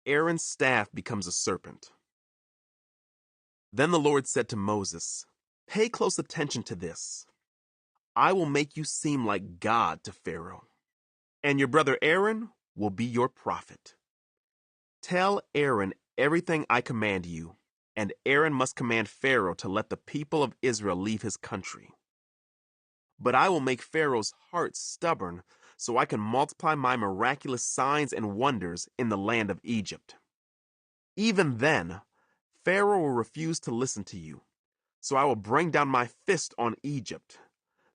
Aaron's staff becomes a serpent. Then the Lord said to Moses, "Pay close attention to this. I will make you seem like God to Pharaoh, and your brother Aaron will be your prophet. Tell Aaron everything I command you, and Aaron must command Pharaoh to let the people of Israel leave his country. But I will make Pharaoh's heart stubborn so I can multiply my miraculous signs and wonders in the land of Egypt. Even then, Pharaoh will refuse to listen to you, so I will bring down my fist on Egypt.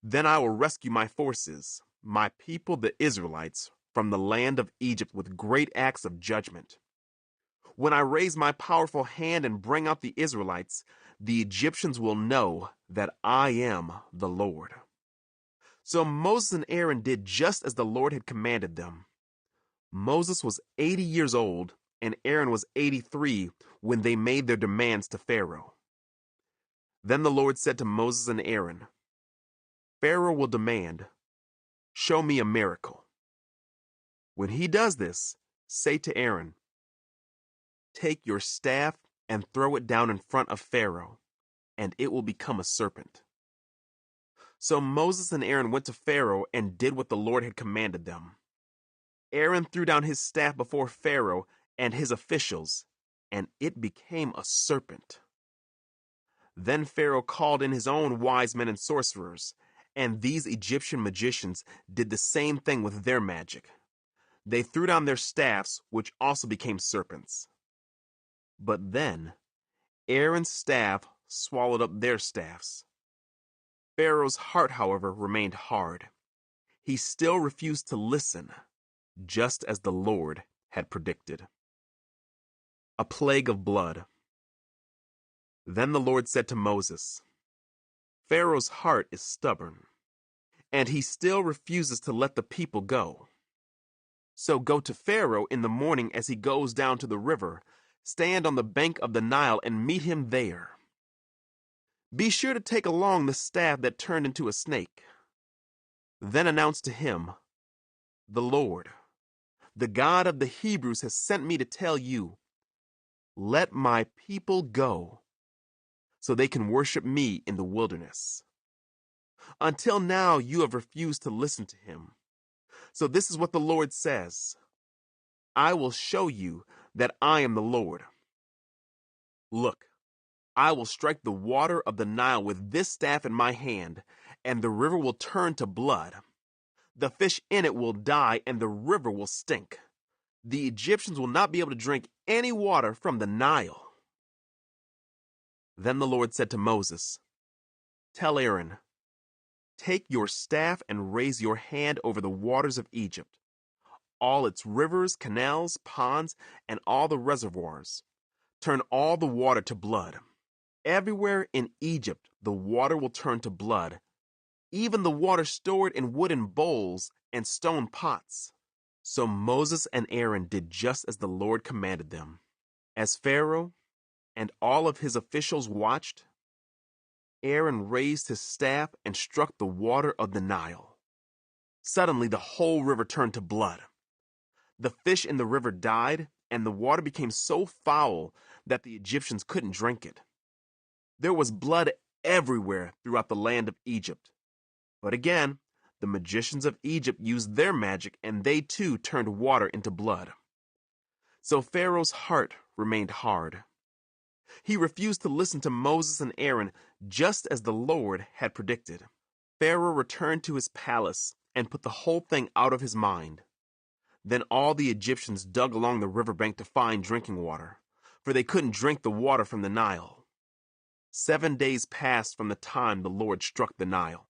Then I will rescue my forces, my people the Israelites, from the land of Egypt with great acts of judgment. When I raise my powerful hand and bring out the Israelites, the Egyptians will know that I am the Lord." So Moses and Aaron did just as the Lord had commanded them. Moses was 80 years old, and Aaron was 83 when they made their demands to Pharaoh. Then the Lord said to Moses and Aaron, "Pharaoh will demand, 'Show me a miracle.' When he does this, say to Aaron, 'Take your staff and throw it down in front of Pharaoh, and it will become a serpent.'" So Moses and Aaron went to Pharaoh and did what the Lord had commanded them. Aaron threw down his staff before Pharaoh and his officials, and it became a serpent. Then Pharaoh called in his own wise men and sorcerers, and these Egyptian magicians did the same thing with their magic. They threw down their staffs, which also became serpents. But then Aaron's staff swallowed up their staffs. Pharaoh's heart, however, remained hard. He still refused to listen, just as the Lord had predicted. A plague of blood. Then the Lord said to Moses, "Pharaoh's heart is stubborn, and he still refuses to let the people go. So go to Pharaoh in the morning as he goes down to the river, stand on the bank of the Nile and meet him there. Be sure to take along the staff that turned into a snake. Then announce to him, 'The Lord, the God of the Hebrews, has sent me to tell you, let my people go, so they can worship me in the wilderness. Until now you have refused to listen to him. So this is what the Lord says, I will show you that I am the Lord. Look, I will strike the water of the Nile with this staff in my hand, and the river will turn to blood. The fish in it will die, and the river will stink. The Egyptians will not be able to drink any water from the Nile." Then the Lord said to Moses, "Tell Aaron, take your staff and raise your hand over the waters of Egypt, all its rivers, canals, ponds, and all the reservoirs. Turn all the water to blood. Everywhere in Egypt the water will turn to blood, even the water stored in wooden bowls and stone pots." So Moses and Aaron did just as the Lord commanded them. As Pharaoh and all of his officials watched, Aaron raised his staff and struck the water of the Nile. Suddenly the whole river turned to blood. The fish in the river died, and the water became so foul that the Egyptians couldn't drink it. There was blood everywhere throughout the land of Egypt. But again, the magicians of Egypt used their magic, and they too turned water into blood. So Pharaoh's heart remained hard. He refused to listen to Moses and Aaron, just as the Lord had predicted. Pharaoh returned to his palace and put the whole thing out of his mind. Then all the Egyptians dug along the riverbank to find drinking water, for they couldn't drink the water from the Nile. 7 days passed from the time the Lord struck the Nile.